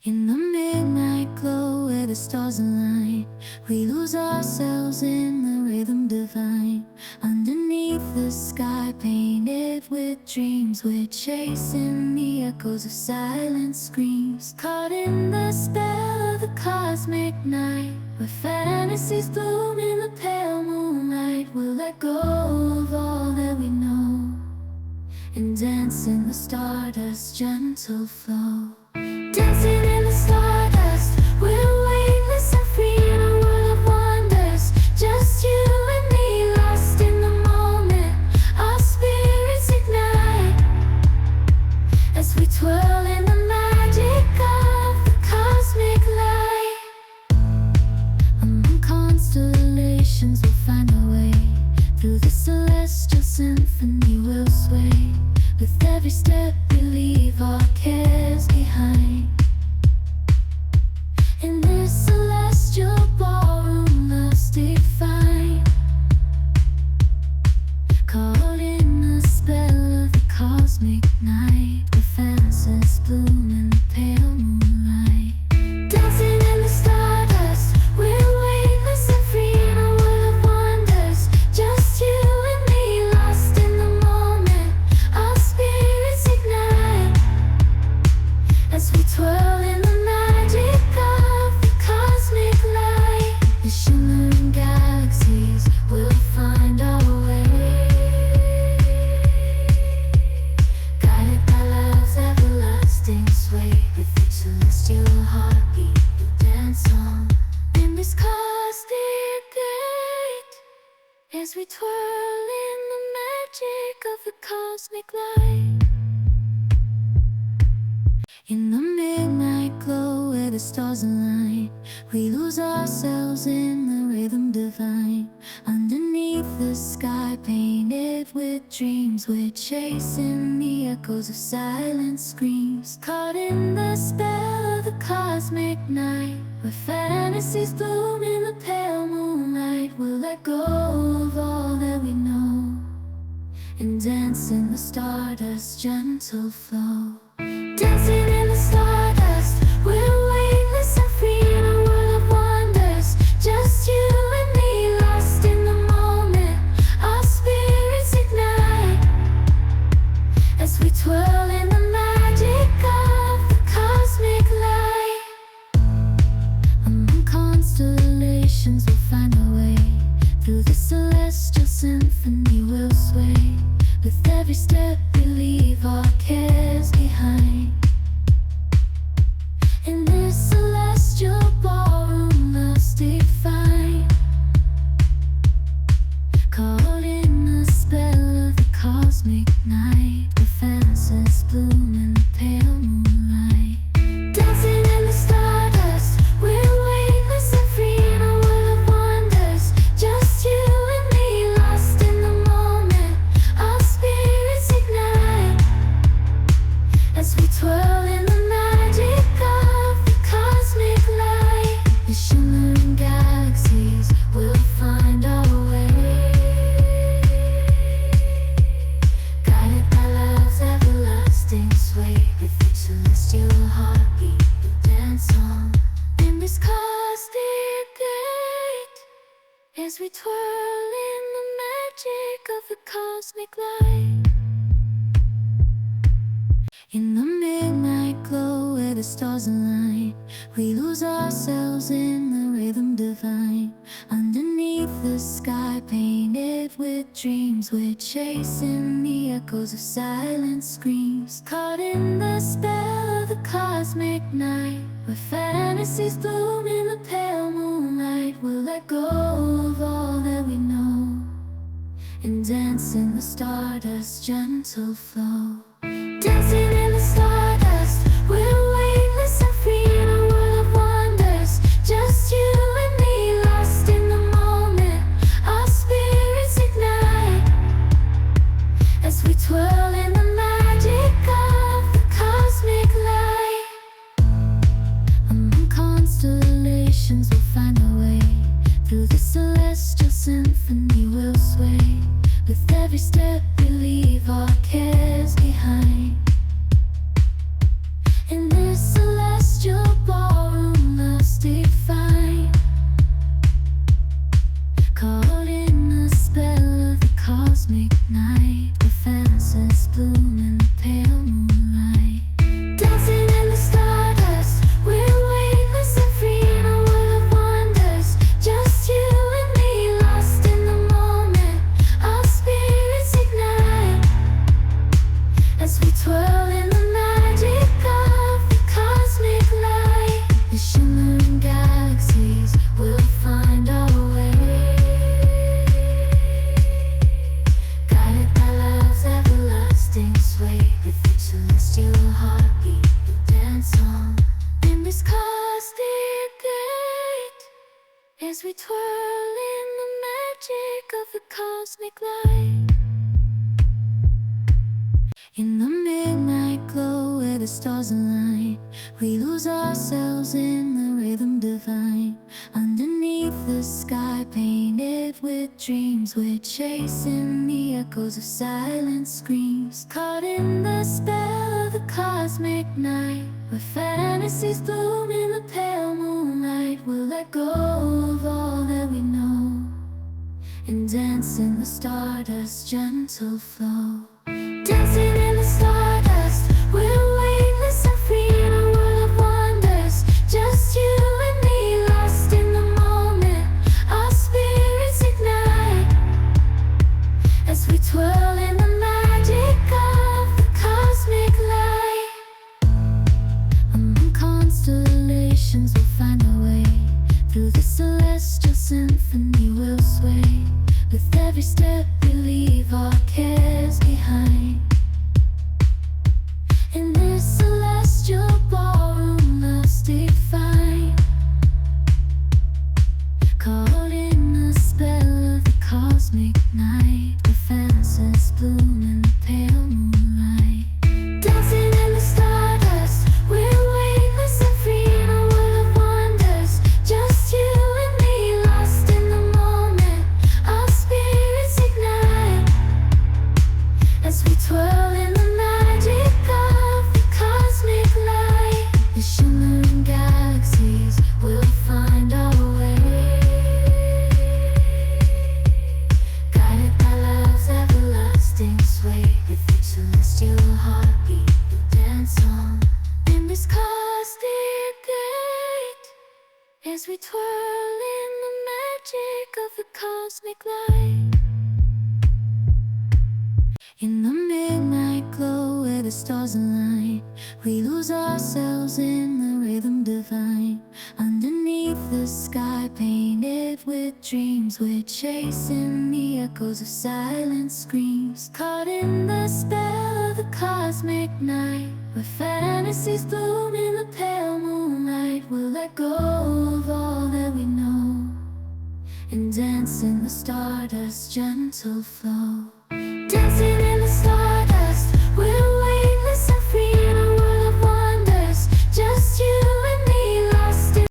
In the midnight glow where the stars align, we lose ourselves in the rhythm divine. Underneath the sky painted with dreams, we're chasing the echoes of silent screams. Caught in the spell of the cosmic night, where fantasies bloom in the pale moonlight. We'll let go of all that we know and dance in the stardust's gentle flow. Dancing in the stardust, we're weightless and free in a world of wonders. Just you and me, lost in the moment. Our spirits ignite as we twirl in the magic of the cosmic light. Among constellations, we'll find our way. Through the celestial symphony, we'll sway. With every step, we leave our cares behind. In this celestial ballroom, love's defined. Caught in the spell of the cosmic night, where fantasies bloom in the pale moonlight. Dancing in the stardust, we're weightless and free in a world of wonders. Just you and me, lost in the moment. Our spirits ignite as we twirl in the magic of the cosmic light. The shimmering galaxies will find our way, guided by love's everlasting sway. With each celestial heartbeat, we dance on in this cosmic gate, as we twirl in the magic of the cosmic light. In the midnight glow where the stars align, we lose ourselves in the rhythm divine. Underneath the sky painted with dreams, we're chasing the echoes of silent screams. Caught in the spell of the cosmic night, where fantasies bloom in the pale moonlight. We'll let go of all that we know and dance in the stardust's gentle flow. Dancing in the stardust, we're weightless and free in a world of wonders. Just you and me, lost in the moment. Our spirits ignite as we twirl in the magic of the cosmic light. Among constellations, we'll find our way. Through the celestial symphony, we'll sway. With every step, we leave our cares behind. In this celestial ballroom, love's defined. Caught in the spell of the cosmic night, where fantasies bloom in the pale moonlight. Dancing in the stardust, we're weightless and free in a world of wonders. Just you and me, lost in the moment. Our spirits ignite as we twirl in the magic of the cosmic light. The shimmering galaxies will find our way, guided by love's everlasting sway. With each celestial heartbeat, we dance on in this cosmic gate, as we twirl in the magic of the cosmic light. In the midnight glow where the stars align, we lose ourselves in the rhythm divine. Underneath the sky painted with dreams, we're chasing the echoes of silent screams. Caught in the spell of the cosmic night, where fantasies bloom in the pale moonlight. We'll let go of all that we know and dance in the stardust's gentle flow. Dancing in the stardust, we're weightless and free in a world of wonders. Just you and me, lost in the moment. Our spirits ignite as we twirl in the magic of the cosmic light. Among constellations, we'll find our way. Through the celestial symphony, we'll sway. With every step, we leave our cares behind. as we twirl in the magic of the cosmic light. In the midnight glow where the stars align, we lose ourselves in the rhythm divine. Underneath the sky painted with dreams, we're chasing the echoes of silent screams. Caught in the spell of the cosmic night, where fantasies bloom in the pale moonlight. We'll let go of all that we know and dance in the stardust's gentle flow. Dancing in the stardust, we're weightless and free in a world of wonders. Just you and me, lost in the moment. Our spirits ignite as we twirl in the magic of the cosmic light. Among constellations we'll find our way. Through the celestial symphony we'll sway. With every step we leave our cares behind. In this celestial ballroom, love's defined. Caught in the spell of the cosmic night, where fantasies bloom in the pale moonlight. Dancing in the stardust, we're weightless and free in a world of wonders. Just you and me, lost in the moment. Our spirits ignite as we twirl in the magic of the cosmic light. The shimmering galaxies will find our way, guided by love's everlasting sway. With each celestial heartbeat we'll dance on in this cosmic gate, as we twirl in the magic of the cosmic light. In the midnight glow where the stars align, we lose ourselves in the rhythm divine. Underneath the sky painted with dreams, we're chasing the echoes of silent screams. Caught in the spell of the cosmic night, where fantasies bloom in the pale moonlight. We'll let go of all that we know and dance in the stardust's gentle flow.